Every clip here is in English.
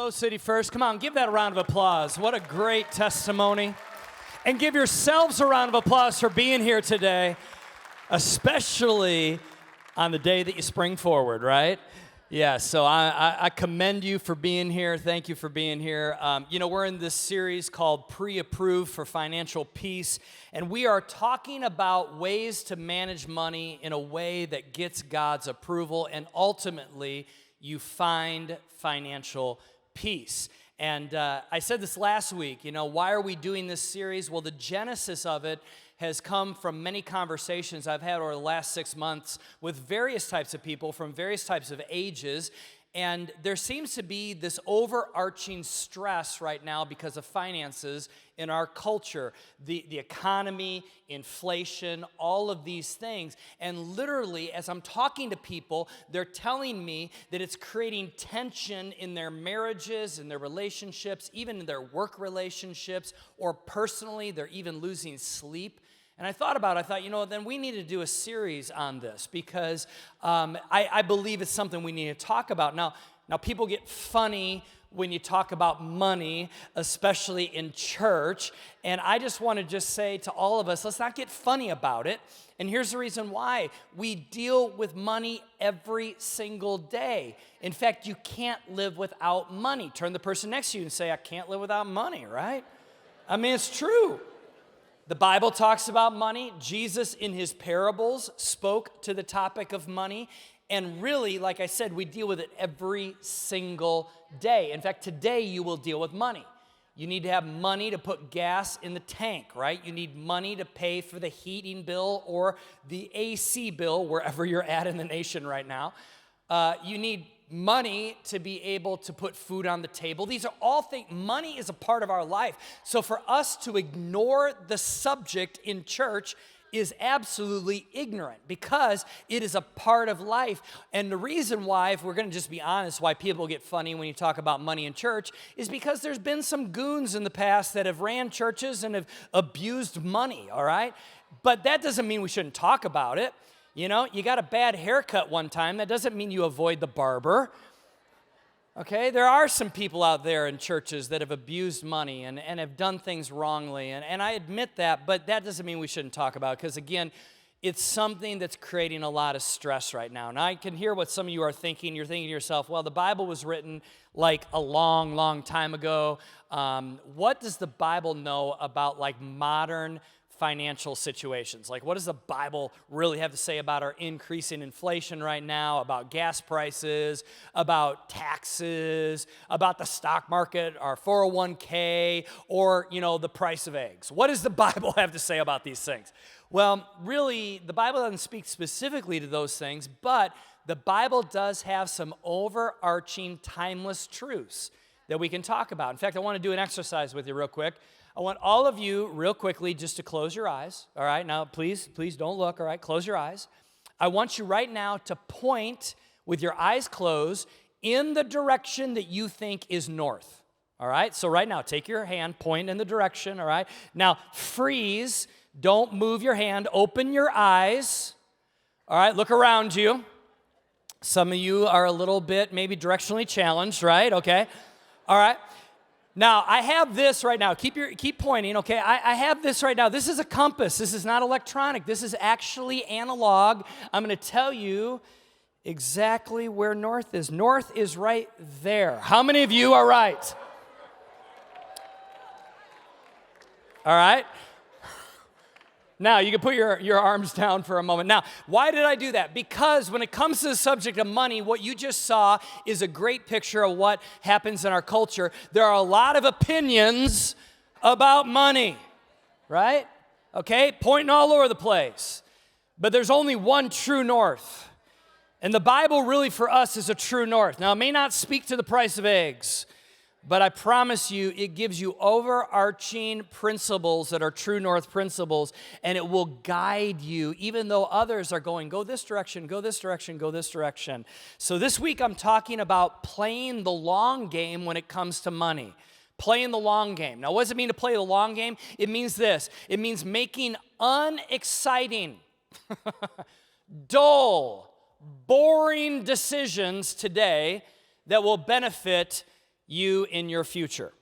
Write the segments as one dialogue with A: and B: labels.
A: Hello, City First. Come on, give that a round of applause. What a great testimony. And give yourselves a round of applause for being here today, especially on the day that you spring forward, right? Yeah, so I commend you for being here. Thank you for being here. We're in this series called Pre-Approved for Financial Peace, and we are talking about ways to manage money in a way that gets God's approval, and ultimately, you find financial peace. And I said this last week, why are we doing this series? Well, the genesis of it has come from many conversations I've had over the last 6 months with various types of people from various types of ages. And there seems to be this overarching stress right now because of finances in our culture, the economy, inflation, all of these things. And literally, as I'm talking to people, they're telling me that it's creating tension in their marriages, in their relationships, even in their work relationships, or personally, they're even losing sleep. And I thought, then we need to do a series on this because I believe it's something we need to talk about. Now people get funny when you talk about money, especially in church. And I just want to say to all of us, let's not get funny about it. And here's the reason why. We deal with money every single day. In fact, you can't live without money. Turn to the person next to you and say, I can't live without money, right? I mean, it's true. The Bible talks about money. Jesus, in his parables, spoke to the topic of money. And really, like I said, we deal with it every single day. In fact, today you will deal with money. You need to have money to put gas in the tank, right? You need money to pay for the heating bill or the AC bill, wherever you're at in the nation right now. You need money to be able to put food on the table. These are all things, money is a part of our life. So for us to ignore the subject in church is absolutely ignorant because it is a part of life. And the reason why, if we're going to just be honest, why people get funny when you talk about money in church is because there's been some goons in the past that have ran churches and have abused money, all right? But that doesn't mean we shouldn't talk about it. You got a bad haircut one time. That doesn't mean you avoid the barber. Okay, there are some people out there in churches that have abused money and have done things wrongly. And I admit that, but that doesn't mean we shouldn't talk about it. Because again, it's something that's creating a lot of stress right now. And I can hear what some of you are thinking. You're thinking to yourself, well, the Bible was written like a long, long time ago. What does the Bible know about like modern financial situations? Like, what does the Bible really have to say about our increasing inflation right now, about gas prices, about taxes, about the stock market, our 401k, or, the price of eggs? What does the Bible have to say about these things? Well, really, the Bible doesn't speak specifically to those things, but the Bible does have some overarching timeless truths that we can talk about. In fact, I want to do an exercise with you real quick. I want all of you, real quickly, just to close your eyes, all right? Now, please don't look, all right? Close your eyes. I want you right now to point with your eyes closed in the direction that you think is north, all right? So right now, take your hand, point in the direction, all right? Now, freeze. Don't move your hand. Open your eyes, all right? Look around you. Some of you are a little bit maybe directionally challenged, right? Okay, all right. Now, I have this right now. Keep pointing, okay? I have this right now. This is a compass. This is not electronic. This is actually analog. I'm going to tell you exactly where north is. North is right there. How many of you are right? All right. Now, you can put your arms down for a moment. Now, why did I do that? Because when it comes to the subject of money, what you just saw is a great picture of what happens in our culture. There are a lot of opinions about money, right? Okay, pointing all over the place. But there's only one true north. And the Bible really for us is a true north. Now, it may not speak to the price of eggs, but I promise you, it gives you overarching principles that are true north principles, and it will guide you, even though others are going, go this direction, go this direction, go this direction. So this week, I'm talking about playing the long game when it comes to money. Playing the long game. Now, what does it mean to play the long game? It means this. It means making unexciting, dull, boring decisions today that will benefit you in your future.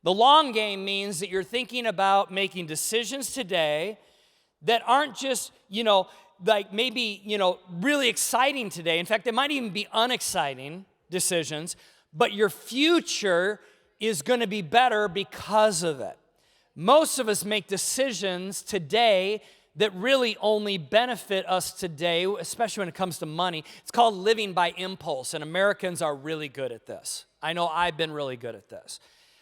A: The long game means that you're thinking about making decisions today that aren't just, like maybe, really exciting today. In fact, they might even be unexciting decisions, but your future is going to be better because of it. Most of us make decisions today that really only benefit us today, especially when it comes to money. It's called living by impulse, and Americans are really good at this. I know I've been really good at this.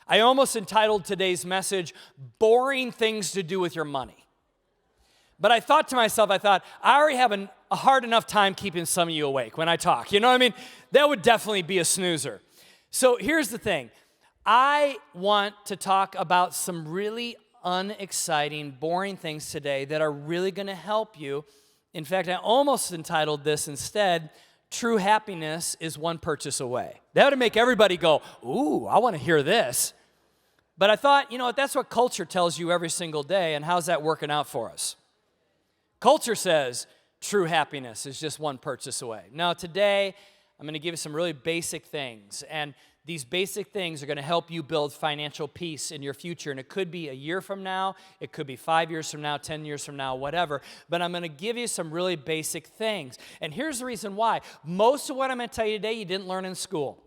A: I almost entitled today's message, Boring Things to Do with Your Money. But I thought to myself, I already have a hard enough time keeping some of you awake when I talk. You know what I mean? That would definitely be a snoozer. So here's the thing. I want to talk about some really unexciting, boring things today that are really going to help you. In fact, I almost entitled this instead, True Happiness is One Purchase Away. That would make everybody go, ooh, I want to hear this. But I thought, that's what culture tells you every single day, and how's that working out for us? Culture says true happiness is just one purchase away. Now, today, I'm going to give you some really basic things, and these basic things are going to help you build financial peace in your future, and it could be a year from now, it could be 5 years from now, 10 years from now, whatever, but I'm going to give you some really basic things. And here's the reason why. Most of what I'm going to tell you today, you didn't learn in school.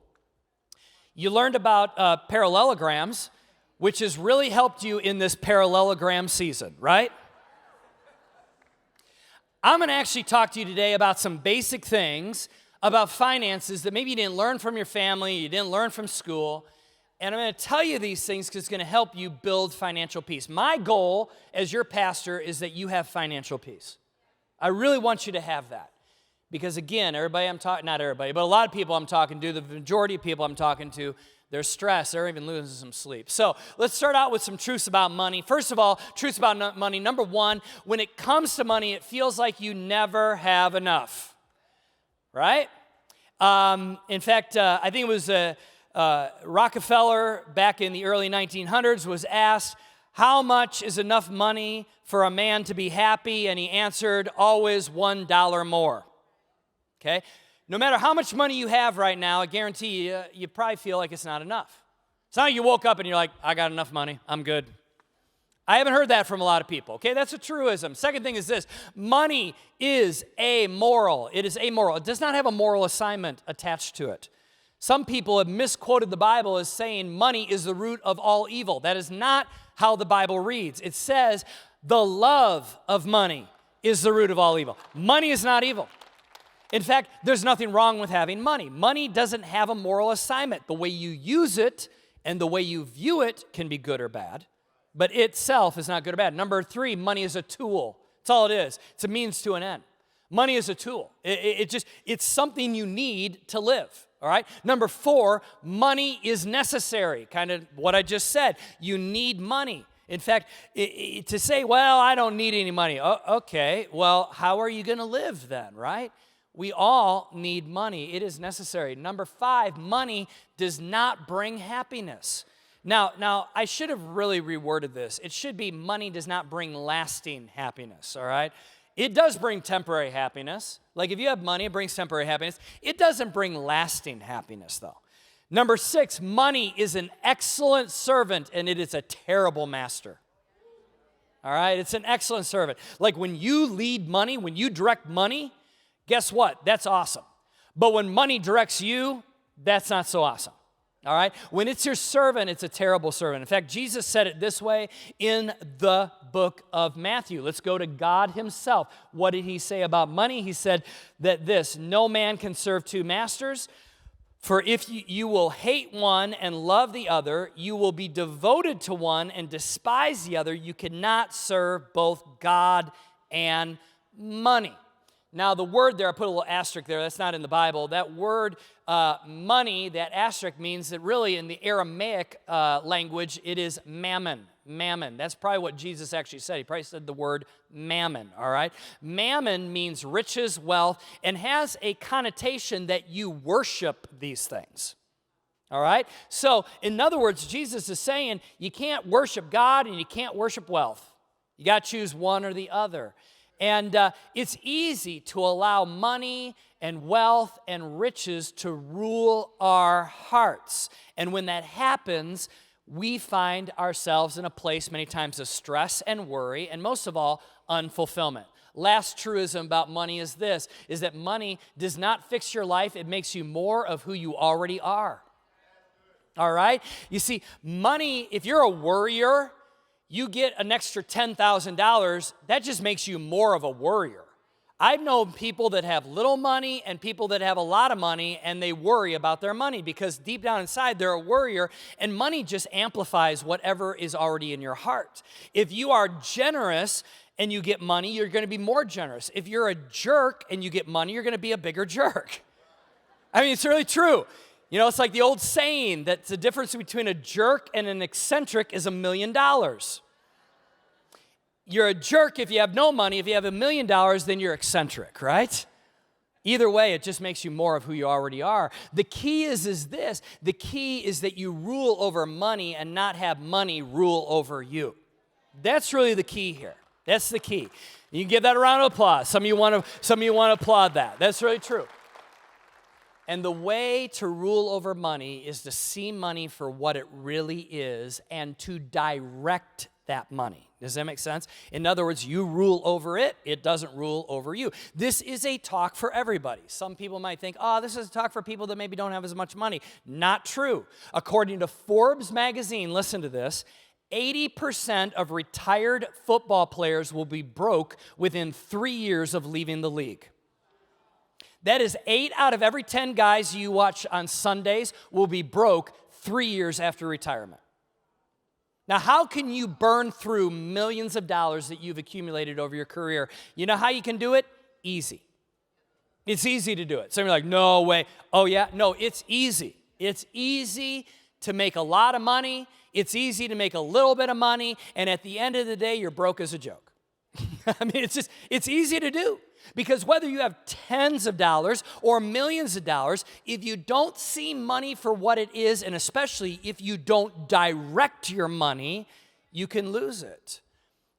A: You learned about parallelograms, which has really helped you in this parallelogram season, right? I'm going to actually talk to you today about some basic things about finances that maybe you didn't learn from your family, you didn't learn from school, and I'm going to tell you these things because it's going to help you build financial peace. My goal as your pastor is that you have financial peace. I really want you to have that because, again, not everybody, but a lot of people I'm talking to, the majority of people I'm talking to, they're stressed, they're even losing some sleep. So let's start out with some truths about money. First of all, truths about money. Number one, when it comes to money, it feels like you never have enough. Right? In fact, I think it was Rockefeller back in the early 1900s was asked, how much is enough money for a man to be happy? And he answered, always $1 more. Okay? No matter how much money you have right now, I guarantee you, you probably feel like it's not enough. It's not like you woke up and you're like, I got enough money, I'm good. I haven't heard that from a lot of people, okay? That's a truism. Second thing is this. Money is amoral. It is amoral. It does not have a moral assignment attached to it. Some people have misquoted the Bible as saying money is the root of all evil. That is not how the Bible reads. It says the love of money is the root of all evil. Money is not evil. In fact, there's nothing wrong with having money. Money doesn't have a moral assignment. The way you use it and the way you view it can be good or bad. But itself is not good or bad. Number three, money is a tool. That's all it is. It's a means to an end. Money is a tool. It's something you need to live, all right? Number four, money is necessary, kind of what I just said. You need money. In fact, to say, well, I don't need any money. Okay, well, how are you going to live then, right? We all need money. It is necessary. Number five, money does not bring happiness. Now, I should have really reworded this. It should be money does not bring lasting happiness, all right? It does bring temporary happiness. Like if you have money, it brings temporary happiness. It doesn't bring lasting happiness, though. Number six, money is an excellent servant, and it is a terrible master. All right? It's an excellent servant. Like when you lead money, when you direct money, guess what? That's awesome. But when money directs you, that's not so awesome. All right? When it's your servant, it's a terrible servant. In fact, Jesus said it this way in the book of Matthew. Let's go to God himself. What did he say about money? He said that no man can serve two masters, for if you will hate one and love the other, you will be devoted to one and despise the other. You cannot serve both God and money. Now, the word there, I put a little asterisk there, that's not in the Bible. That word, money, that asterisk means that really in the Aramaic language, it is mammon. Mammon. That's probably what Jesus actually said. He probably said the word mammon, all right? Mammon means riches, wealth, and has a connotation that you worship these things, all right? So, in other words, Jesus is saying you can't worship God and you can't worship wealth. You got to choose one or the other. And it's easy to allow money and wealth and riches to rule our hearts. And when that happens, we find ourselves in a place many times of stress and worry, and most of all, unfulfillment. Last truism about money is this, is that money does not fix your life. It makes you more of who you already are. All right? You see, money, if you're a worrier, you get an extra $10,000, that just makes you more of a worrier. I've known people that have little money and people that have a lot of money, and they worry about their money because deep down inside, they're a worrier, and money just amplifies whatever is already in your heart. If you are generous and you get money, you're going to be more generous. If you're a jerk and you get money, you're going to be a bigger jerk. I mean, it's really true. You know, it's like the old saying that the difference between a jerk and an eccentric is $1 million. You're a jerk if you have no money. If you have $1 million, then you're eccentric, right? Either way, it just makes you more of who you already are. The key is this. The key is that you rule over money and not have money rule over you. That's really the key here. That's the key. You can give that a round of applause. Some of you want to applaud that. That's really true. And the way to rule over money is to see money for what it really is and to direct that money. Does that make sense? In other words, you rule over it. It doesn't rule over you. This is a talk for everybody. Some people might think, oh, this is a talk for people that maybe don't have as much money. Not true. According to Forbes magazine, listen to this, 80% of retired football players will be broke within 3 years of leaving the league. That is 8 out of every 10 guys you watch on Sundays will be broke 3 years after retirement. Now, how can you burn through millions of dollars that you've accumulated over your career? You know how you can do it? Easy. It's easy to do it. Some are like, no way. Oh, yeah? No, it's easy. It's easy to make a lot of money. It's easy to make a little bit of money. And at the end of the day, you're broke as a joke. I mean, it's easy to do. Because whether you have tens of dollars or millions of dollars, if you don't see money for what it is, and especially if you don't direct your money, you can lose it.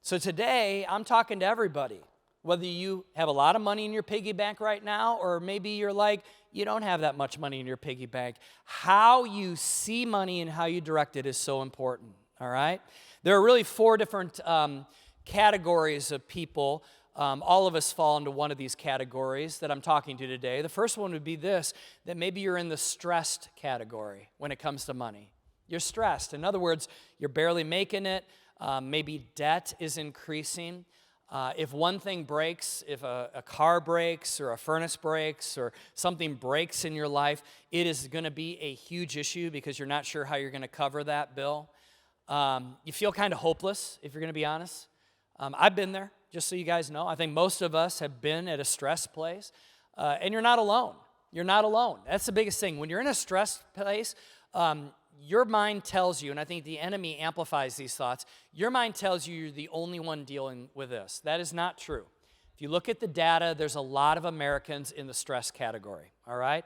A: So today, I'm talking to everybody. Whether you have a lot of money in your piggy bank right now, or maybe you're like, you don't have that much money in your piggy bank. How you see money and how you direct it is so important, all right? There are really 4 different categories of people. All of us fall into one of these categories that I'm talking to today. The first one would be this, that maybe you're in the stressed category when it comes to money. You're stressed. In other words, you're barely making it. Maybe debt is increasing. If one thing breaks, if a car breaks or a furnace breaks or something breaks in your life, it is going to be a huge issue because you're not sure how you're going to cover that bill. You feel kind of hopeless, if you're going to be honest. I've been there. Just so you guys know, I think most of us have been at a stress place, and you're not alone. You're not alone. That's the biggest thing. When you're in a stress place, your mind tells you, and I think the enemy amplifies these thoughts, your mind tells you you're the only one dealing with this. That is not true. If you look at the data, there's a lot of Americans in the stress category, all right?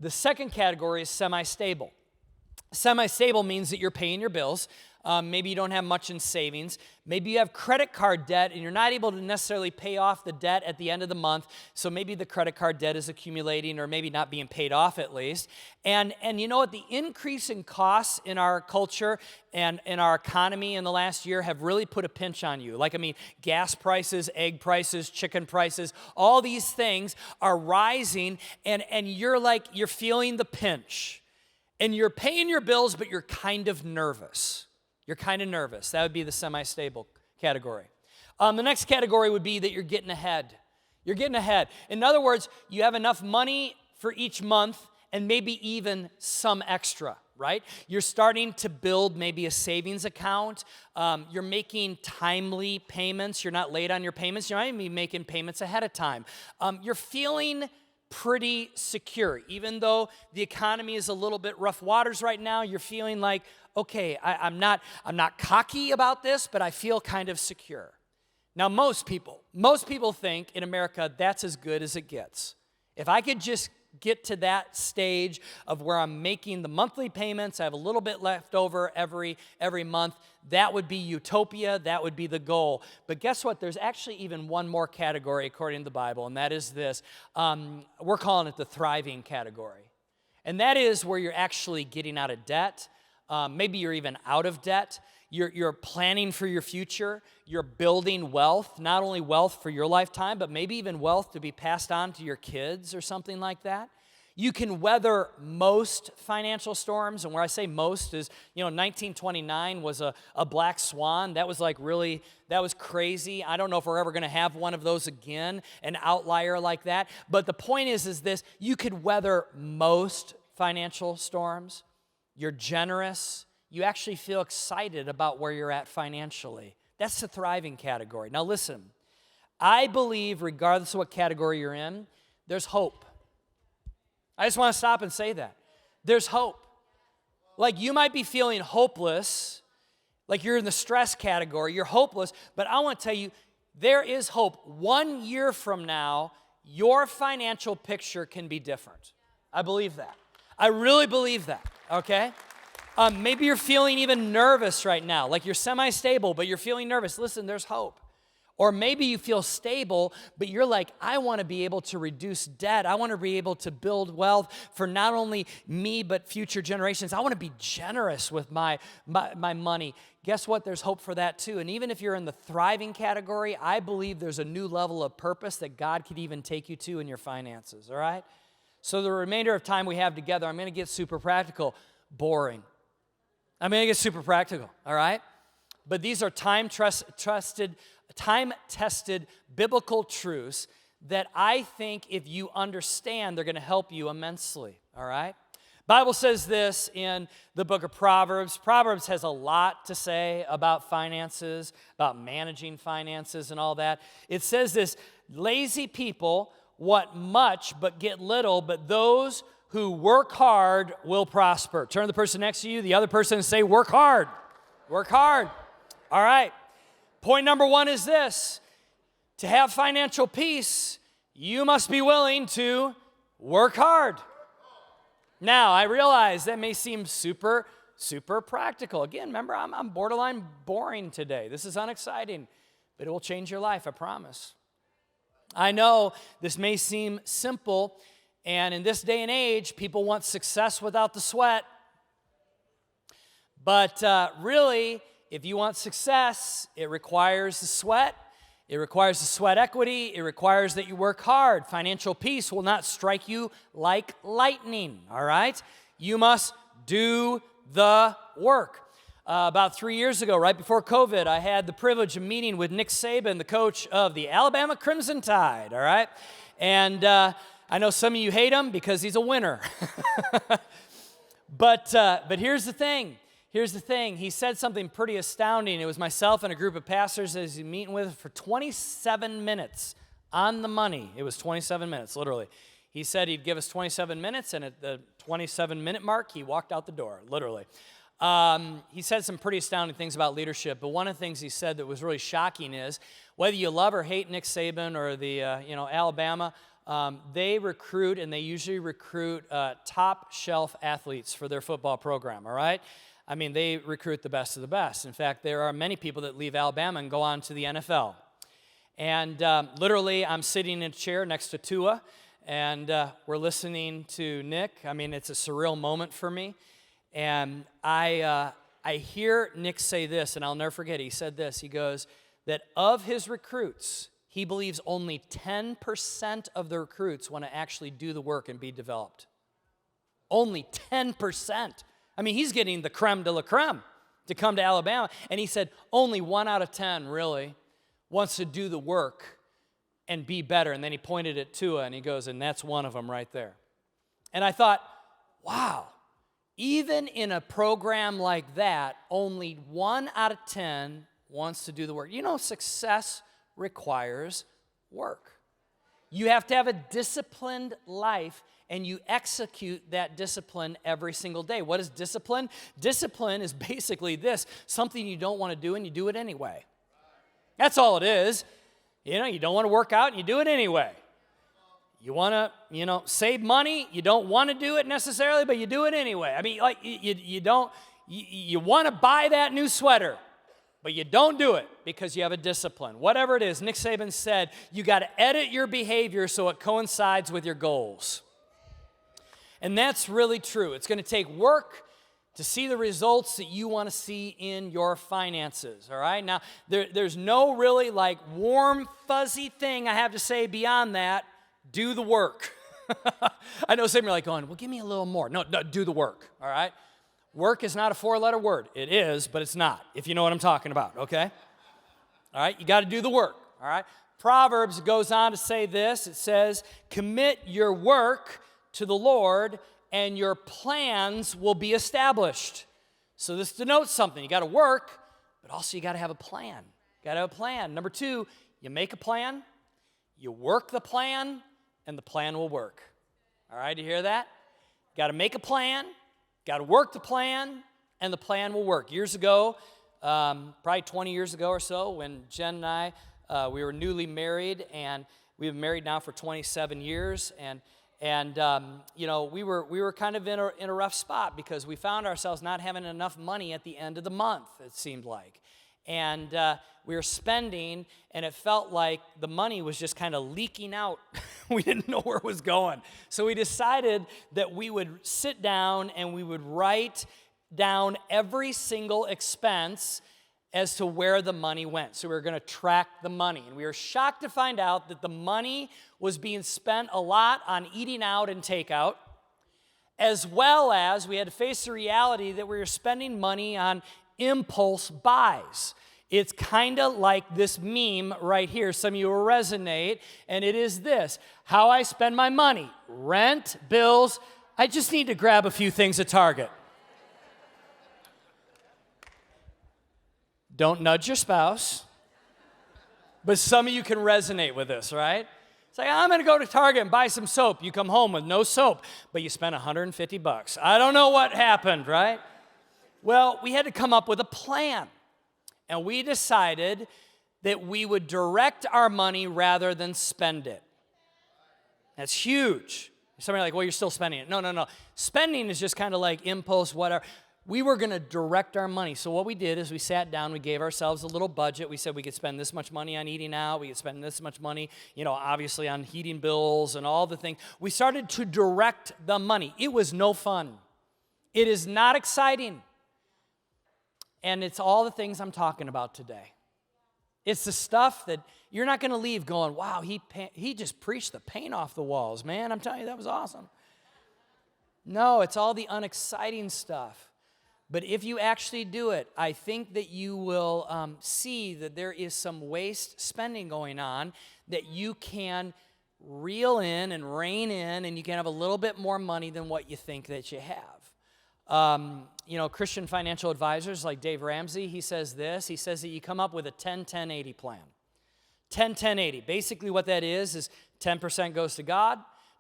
A: The second category is semi-stable. Semi-stable means that you're paying your bills. Maybe you don't have much in savings. Maybe you have credit card debt and you're not able to necessarily pay off the debt at the end of the month. So maybe the credit card debt is accumulating or maybe not being paid off at least. And you know what? The increase in costs in our culture and in our economy in the last year have really put a pinch on you. Like, I mean, gas prices, egg prices, chicken prices, all these things are rising and you're feeling the pinch. And you're paying your bills, but you're kind of nervous. You're kind of nervous. That would be the semi-stable category. The next category would be that you're getting ahead. You're getting ahead. In other words, you have enough money for each month and maybe even some extra, right? You're starting to build maybe a savings account. You're making timely payments. You're not late on your payments. You might even be making payments ahead of time. You're feeling pretty secure. Even though the economy is a little bit rough waters right now, you're feeling like, okay, I'm not cocky about this, but I feel kind of secure. Now, most people think in America that's as good as it gets. If I could just get to that stage of where I'm making the monthly payments, I have a little bit left over every month, that would be utopia, that would be the goal. But guess what? There's actually even one more category according to the Bible, and that is this. We're calling it the thriving category. And that is where you're actually getting out of debt. Maybe you're even out of debt. You're planning for your future. You're building wealth, not only wealth for your lifetime, but maybe even wealth to be passed on to your kids or something like that. You can weather most financial storms, and where I say most is, 1929 was a black swan. That was that was crazy. I don't know if we're ever going to have one of those again, an outlier like that. But the point is this, you could weather most financial storms. You're generous. You actually feel excited about where you're at financially. That's the thriving category. Now listen, I believe regardless of what category you're in, there's hope. I just want to stop and say that. There's hope. Like you might be feeling hopeless, like you're in the stress category, you're hopeless, but I want to tell you, there is hope. 1 year from now, your financial picture can be different. I believe that. I really believe that, okay? Maybe you're feeling even nervous right now, like you're semi-stable, but you're feeling nervous. Listen, there's hope. Or maybe you feel stable, but you're like, I want to be able to reduce debt. I want to be able to build wealth for not only me, but future generations. I want to be generous with my money. Guess what? There's hope for that too. And even if you're in the thriving category, I believe there's a new level of purpose that God could even take you to in your finances, all right? So the remainder of time we have together, I'm going to get super practical. Boring. I'm going to get super practical, all right? But these are time-tested biblical truths that I think if you understand, they're going to help you immensely, all right? Bible says this in the book of Proverbs. Proverbs has a lot to say about finances, about managing finances and all that. It says this, lazy people want much but get little, but those who work hard will prosper. Turn to the person next to you, the other person, and say, work hard. Work hard. All right. Point number one is this. To have financial peace, you must be willing to work hard. Now, I realize that may seem super practical. Again, remember, I'm borderline boring today. This is unexciting, but it will change your life, I promise. I know this may seem simple, and in this day and age, people want success without the sweat. But really, if you want success, it requires the sweat. It requires the sweat equity. It requires that you work hard. Financial peace will not strike you like lightning, all right? You must do the work. About 3 years ago, right before COVID, I had the privilege of meeting with Nick Saban, the coach of the Alabama Crimson Tide, all right? And I know some of you hate him because he's a winner. But here's the thing. Here's the thing. He said something pretty astounding. It was myself and a group of pastors that he's meeting with for 27 minutes on the money. It was 27 minutes, literally. He said he'd give us 27 minutes, and at the 27-minute mark, he walked out the door, literally. He said some pretty astounding things about leadership, but one of the things he said that was really shocking is whether you love or hate Nick Saban or the Alabama, they recruit, and they usually recruit top-shelf athletes for their football program, all right? I mean, they recruit the best of the best. In fact, there are many people that leave Alabama and go on to the NFL. And literally, I'm sitting in a chair next to Tua, and we're listening to Nick. I mean, it's a surreal moment for me. And I hear Nick say this, and I'll never forget it. He said this. He goes, that of his recruits, he believes only 10% of the recruits want to actually do the work and be developed. Only 10%. I mean, he's getting the creme de la creme to come to Alabama. And he said only 1 out of 10 really wants to do the work and be better. And then he pointed at Tua and he goes, and that's one of them right there. And I thought, wow, even in a program like that, only 1 out of 10 wants to do the work. You know, success requires work. You have to have a disciplined life, and you execute that discipline every single day. What is discipline? Discipline is basically this, something you don't want to do and you do it anyway. That's all it is. You know, you don't want to work out and you do it anyway. You want to, save money. You don't want to do it necessarily, but you do it anyway. I mean, like, you want to buy that new sweater, but you don't do it because you have a discipline. Whatever it is, Nick Saban said, you got to edit your behavior so it coincides with your goals. And that's really true. It's going to take work to see the results that you want to see in your finances, all right? Now, there's no really like warm, fuzzy thing I have to say beyond that. Do the work. I know some of you are like going, well, give me a little more. No, do the work, all right? Work is not a 4-letter word. It is, but it's not, if you know what I'm talking about, okay? All right, you got to do the work, all right? Proverbs goes on to say this. It says, commit your work to the Lord, and your plans will be established. So this denotes something. You got to work, but also you got to have a plan. You got to have a plan. Number 2, you make a plan, you work the plan, and the plan will work. All right, you hear that? You got to make a plan, got to work the plan, and the plan will work. Years ago, probably 20 years ago or so, when Jen and I, we were newly married, and we've been married now for 27 years, and we were kind of in a rough spot because we found ourselves not having enough money at the end of the month, it seemed like. And we were spending, and it felt like the money was just kind of leaking out. We didn't know where it was going. So we decided that we would sit down and we would write down every single expense as to where the money went. So we were going to track the money. And we were shocked to find out that the money was being spent a lot on eating out and takeout, as well as we had to face the reality that we were spending money on impulse buys. It's kind of like this meme right here. Some of you will resonate, and it is this: how I spend my money. Rent, bills, I just need to grab a few things at Target. Don't nudge your spouse, but some of you can resonate with this, right? It's like, I'm going to go to Target and buy some soap. You come home with no soap, but you spent $150. I don't know what happened, right? Well, we had to come up with a plan, and we decided that we would direct our money rather than spend it. That's huge. Somebody like, well, you're still spending it. No. Spending is just kind of like impulse, whatever. We were going to direct our money. So what we did is we sat down, we gave ourselves a little budget. We said we could spend this much money on eating out. We could spend this much money, obviously on heating bills and all the things. We started to direct the money. It was no fun. It is not exciting. And it's all the things I'm talking about today. It's the stuff that you're not going to leave going, wow, he just preached the paint off the walls, man. I'm telling you, that was awesome. No, it's all the unexciting stuff. But if you actually do it, I think that you will see that there is some waste spending going on that you can reel in and rein in, and you can have a little bit more money than what you think that you have. Christian financial advisors like Dave Ramsey, he says this. He says that you come up with a 10-10-80 plan. 10-10-80. Basically what that is 10% goes to God,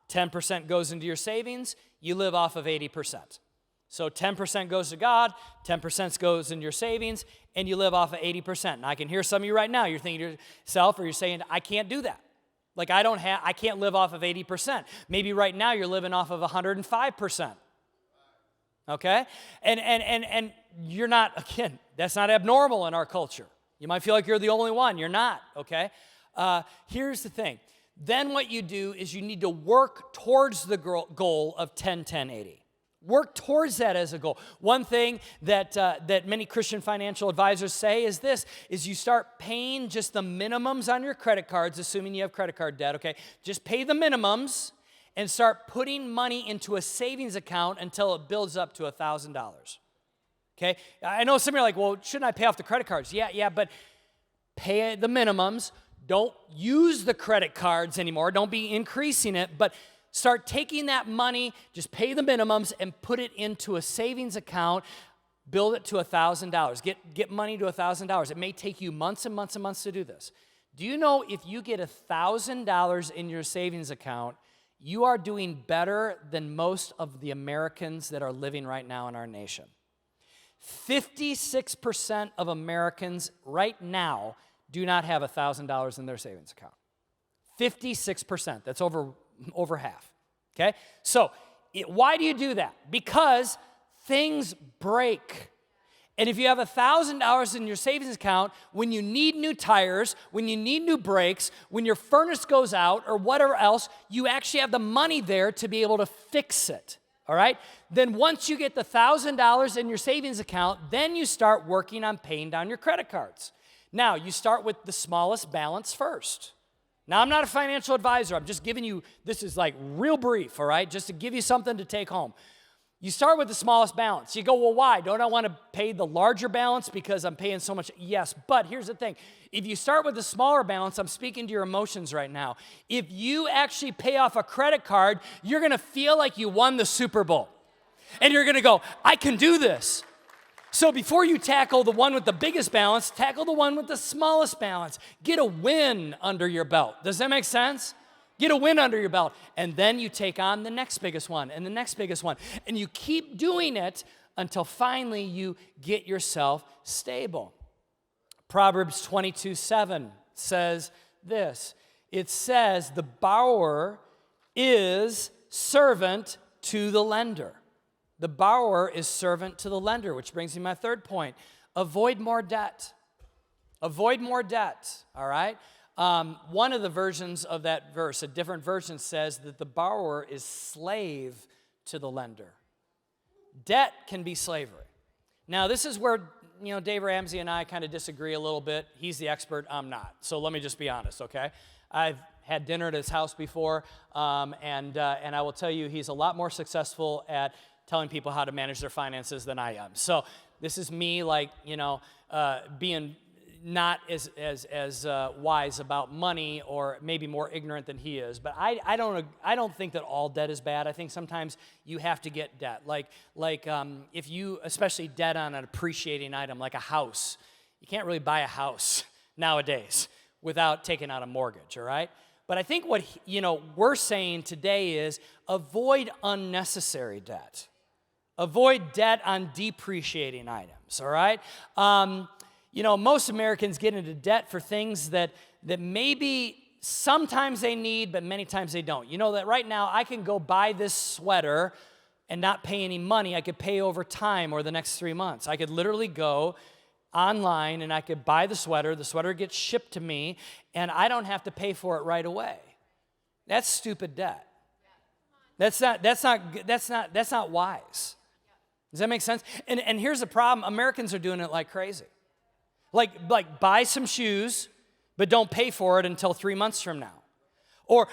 A: 10% goes into your savings, you live off of 80%. So 10% goes to God, 10% goes in your savings, and you live off of 80%. And I can hear some of you right now, you're thinking to yourself, or you're saying, I can't do that. Like I can't live off of 80%. Maybe right now you're living off of 105%. Okay? And you're not, again, that's not abnormal in our culture. You might feel like you're the only one. You're not, okay? Here's the thing. Then what you do is you need to work towards the goal of 10-10-80. Work towards that as a goal. One thing that many Christian financial advisors say is this, is you start paying just the minimums on your credit cards, assuming you have credit card debt, okay? Just pay the minimums and start putting money into a savings account until it builds up to $1,000, okay? I know some of you are like, well, shouldn't I pay off the credit cards? Yeah, but pay the minimums. Don't use the credit cards anymore. Don't be increasing it, but start taking that money, just pay the minimums and put it into a savings account, build it to $1,000. Get money to $1,000. It may take you months and months and months to do this. Do you know if you get $1,000 in your savings account, you are doing better than most of the Americans that are living right now in our nation? 56% of Americans right now do not have $1,000 in their savings account. 56%. That's over over half, okay? So why do you do that? Because things break. And if you have $1,000 in your savings account, when you need new tires, when you need new brakes, when your furnace goes out or whatever else, you actually have the money there to be able to fix it, all right? Then once you get the $1,000 in your savings account, then you start working on paying down your credit cards. Now, you start with the smallest balance first. Now, I'm not a financial advisor. I'm just giving you, this is like real brief, all right? Just to give you something to take home. You start with the smallest balance. You go, well, why? Don't I want to pay the larger balance because I'm paying so much? Yes, but here's the thing. If you start with the smaller balance, I'm speaking to your emotions right now. If you actually pay off a credit card, you're going to feel like you won the Super Bowl. And you're going to go, I can do this. So before you tackle the one with the biggest balance, tackle the one with the smallest balance. Get a win under your belt. Does that make sense? Get a win under your belt, and then you take on the next biggest one and the next biggest one. And you keep doing it until finally you get yourself stable. Proverbs 22:7 says this. It says, the borrower is servant to the lender. The borrower is servant to the lender, which brings me to my third point. Avoid more debt. Avoid more debt, all right? One of the versions of that verse, a different version, says that the borrower is slave to the lender. Debt can be slavery. Now, this is where, Dave Ramsey and I kind of disagree a little bit. He's the expert, I'm not. So let me just be honest, okay? I've had dinner at his house before, and I will tell you he's a lot more successful at telling people how to manage their finances than I am. So this is me, being not as wise about money, or maybe more ignorant than he is. But I don't think that all debt is bad. I think sometimes you have to get debt. If you, especially debt on an appreciating item like a house, you can't really buy a house nowadays without taking out a mortgage, all right? But I think what we're saying today is avoid unnecessary debt. Avoid debt on depreciating items, all right? Most Americans get into debt for things that maybe sometimes they need, but many times they don't. You know that right now I can go buy this sweater and not pay any money. I could pay over time or the next 3 months. I could literally go online and I could buy the sweater gets shipped to me, and I don't have to pay for it right away. That's stupid debt. That's not wise. Does that make sense? And here's the problem. Americans are doing it like crazy. Like buy some shoes, but don't pay for it until 3 months from now. Or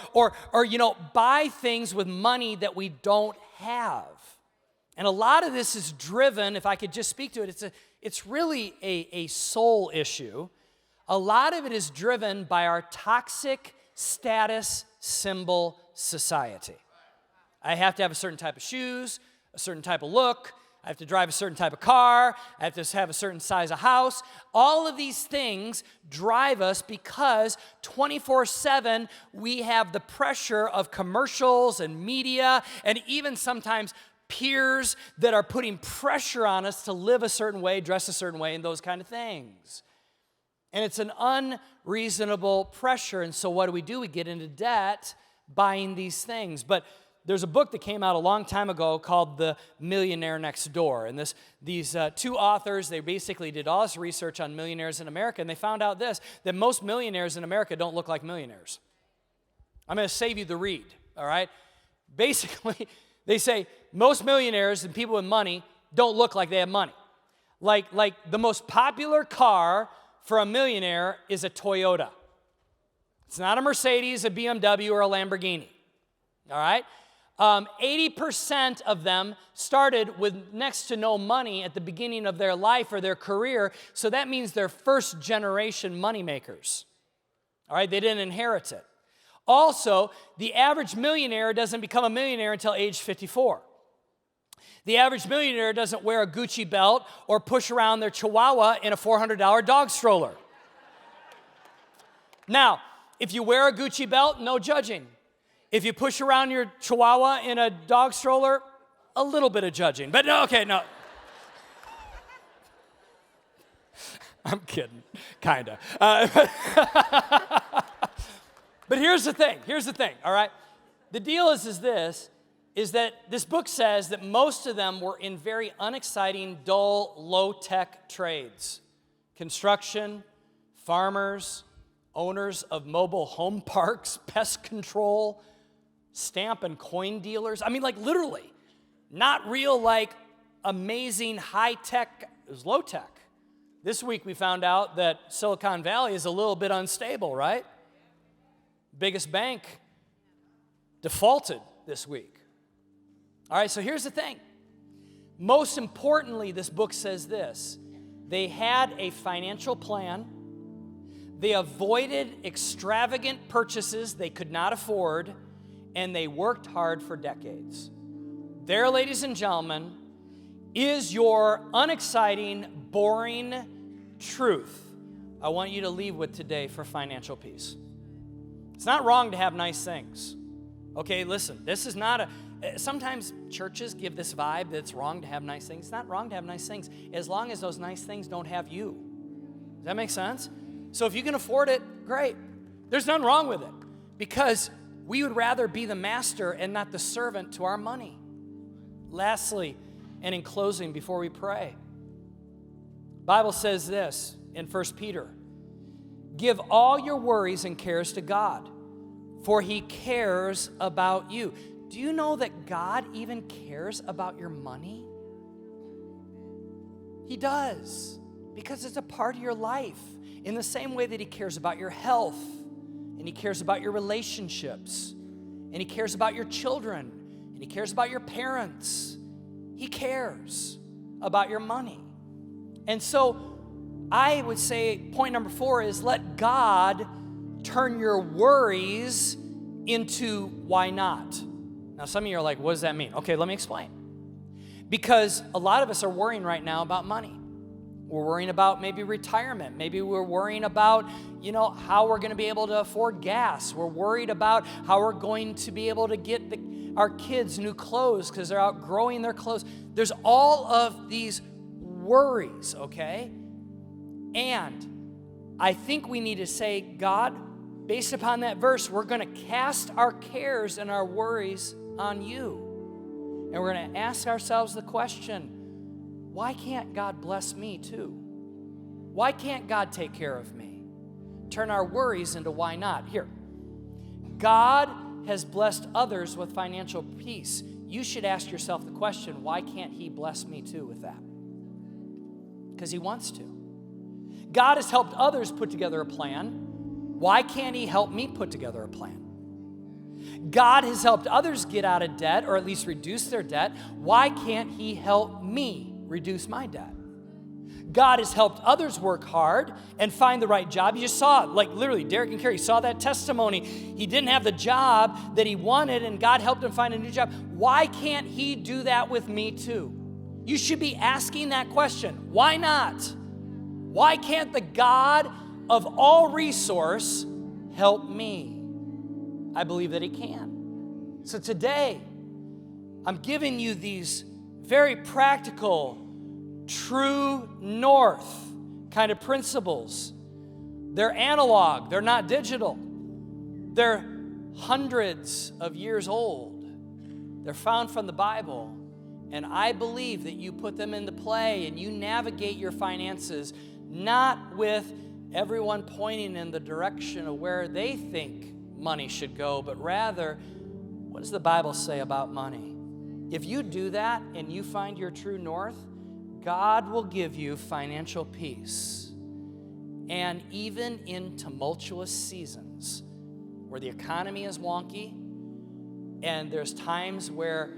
A: buy things with money that we don't have. And a lot of this is driven, if I could just speak to it, it's really a soul issue. A lot of it is driven by our toxic status symbol society. I have to have a certain type of shoes, a certain type of look, I have to drive a certain type of car, I have to have a certain size of house. All of these things drive us because 24/7 we have the pressure of commercials and media, and even sometimes peers that are putting pressure on us to live a certain way, dress a certain way, and those kind of things. And it's an unreasonable pressure, and so what do? We get into debt buying these things. But there's a book that came out a long time ago called The Millionaire Next Door. And these two authors, they basically did all this research on millionaires in America, and they found out that most millionaires in America don't look like millionaires. I'm going to save you the read, all right? Basically, they say most millionaires and people with money don't look like they have money. Like the most popular car for a millionaire is a Toyota. It's not a Mercedes, a BMW, or a Lamborghini, all right? 80% of them started with next to no money at the beginning of their life or their career, so that means they're first-generation moneymakers. All right, they didn't inherit it. Also, the average millionaire doesn't become a millionaire until age 54. The average millionaire doesn't wear a Gucci belt or push around their Chihuahua in a $400 dog stroller. Now, if you wear a Gucci belt, no judging. If you push around your Chihuahua in a dog stroller, a little bit of judging. But no, okay, no. I'm kidding, kind of. But here's the thing, all right? The deal is that this book says that most of them were in very unexciting, dull, low-tech trades. Construction, farmers, owners of mobile home parks, pest control, stamp and coin dealers. I mean, like literally, not real, like amazing high-tech, it was low-tech. This week we found out that Silicon Valley is a little bit unstable, right? Biggest bank defaulted this week. All right, so here's the thing. Most importantly, this book says this. They had a financial plan. They avoided extravagant purchases they could not afford, and they worked hard for decades. There, ladies and gentlemen, is your unexciting, boring truth I want you to leave with today for financial peace. It's not wrong to have nice things. Okay, listen, this is not sometimes churches give this vibe that it's wrong to have nice things. It's not wrong to have nice things as long as those nice things don't have you. Does that make sense? So if you can afford it, great. There's nothing wrong with it because we would rather be the master and not the servant to our money. Lastly, and in closing, before we pray, the Bible says this in 1 Peter, give all your worries and cares to God, for he cares about you. Do you know that God even cares about your money? He does, because it's a part of your life. In the same way that he cares about your health, and he cares about your relationships, and he cares about your children, and he cares about your parents. He cares about your money. And so I would say point number 4 is let God turn your worries into why not. Now, some of you are like, what does that mean? Okay, let me explain. Because a lot of us are worrying right now about money. We're worrying about maybe retirement. Maybe we're worrying about, how we're going to be able to afford gas. We're worried about how we're going to be able to get our kids new clothes because they're outgrowing their clothes. There's all of these worries, okay? And I think we need to say, God, based upon that verse, we're going to cast our cares and our worries on you. And we're going to ask ourselves the question, why can't God bless me too? Why can't God take care of me? Turn our worries into why not. Here, God has blessed others with financial peace. You should ask yourself the question, why can't he bless me too with that? Because he wants to. God has helped others put together a plan. Why can't he help me put together a plan? God has helped others get out of debt or at least reduce their debt. Why can't he help me reduce my debt? God has helped others work hard and find the right job. You just saw it, like literally, Derek and Carrie saw that testimony. He didn't have the job that he wanted, and God helped him find a new job. Why can't he do that with me too? You should be asking that question. Why not? Why can't the God of all resource help me? I believe that he can. So today, I'm giving you these very practical, true north kind of principles. They're analog, they're not digital. They're hundreds of years old. They're found from the Bible. And I believe that you put them into play and you navigate your finances not with everyone pointing in the direction of where they think money should go, but rather, what does the Bible say about money? If you do that and you find your true north, God will give you financial peace. And even in tumultuous seasons where the economy is wonky and there's times where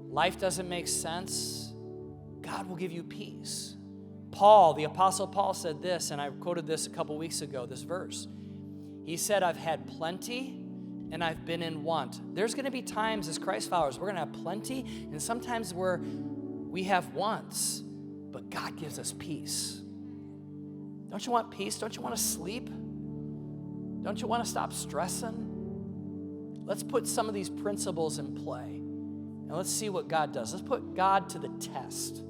A: life doesn't make sense, God will give you peace. Paul, the Apostle Paul said this, and I quoted this a couple weeks ago, this verse. He said, I've had plenty and I've been in want. There's going to be times as Christ followers, we're going to have plenty, and sometimes we have wants, but God gives us peace. Don't you want peace? Don't you want to sleep? Don't you want to stop stressing? Let's put some of these principles in play, and let's see what God does. Let's put God to the test,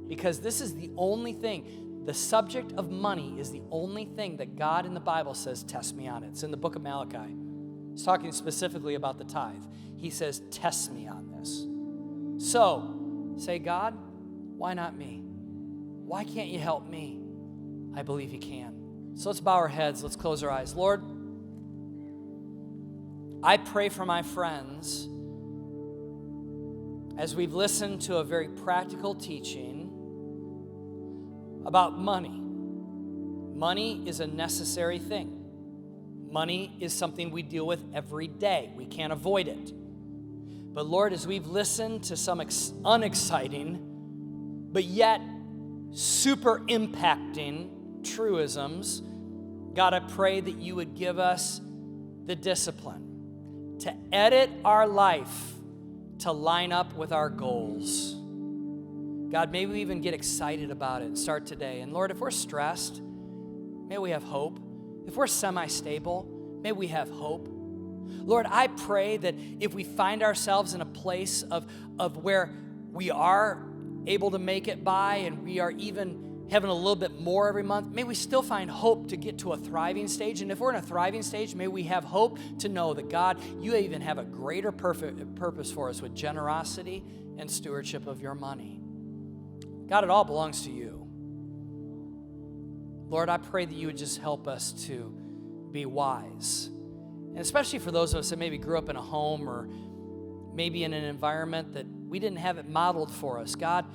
A: because this is the only thing. The subject of money is the only thing that God in the Bible says, test me on it. It's in the book of Malachi. He's talking specifically about the tithe. He says, test me on this. So, say, God, why not me? Why can't you help me? I believe you can. So let's bow our heads. Let's close our eyes. Lord, I pray for my friends as we've listened to a very practical teaching about money. Money is a necessary thing. Money is something we deal with every day. We can't avoid it. But Lord, as we've listened to some unexciting, but yet super impacting truisms, God, I pray that you would give us the discipline to edit our life to line up with our goals. God, may we even get excited about it and start today. And Lord, if we're stressed, may we have hope. If we're semi-stable, may we have hope. Lord, I pray that if we find ourselves in a place of where we are able to make it by and we are even having a little bit more every month, may we still find hope to get to a thriving stage. And if we're in a thriving stage, may we have hope to know that, God, you even have a greater purpose for us with generosity and stewardship of your money. God, it all belongs to you. Lord, I pray that you would just help us to be wise. And especially for those of us that maybe grew up in a home or maybe in an environment that we didn't have it modeled for us. God,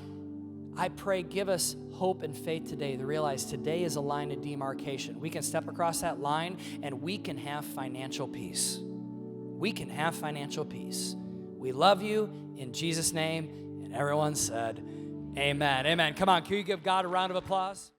A: I pray, give us hope and faith today to realize today is a line of demarcation. We can step across that line and we can have financial peace. We can have financial peace. We love you in Jesus' name. And everyone said, amen. Amen. Come on, can you give God a round of applause?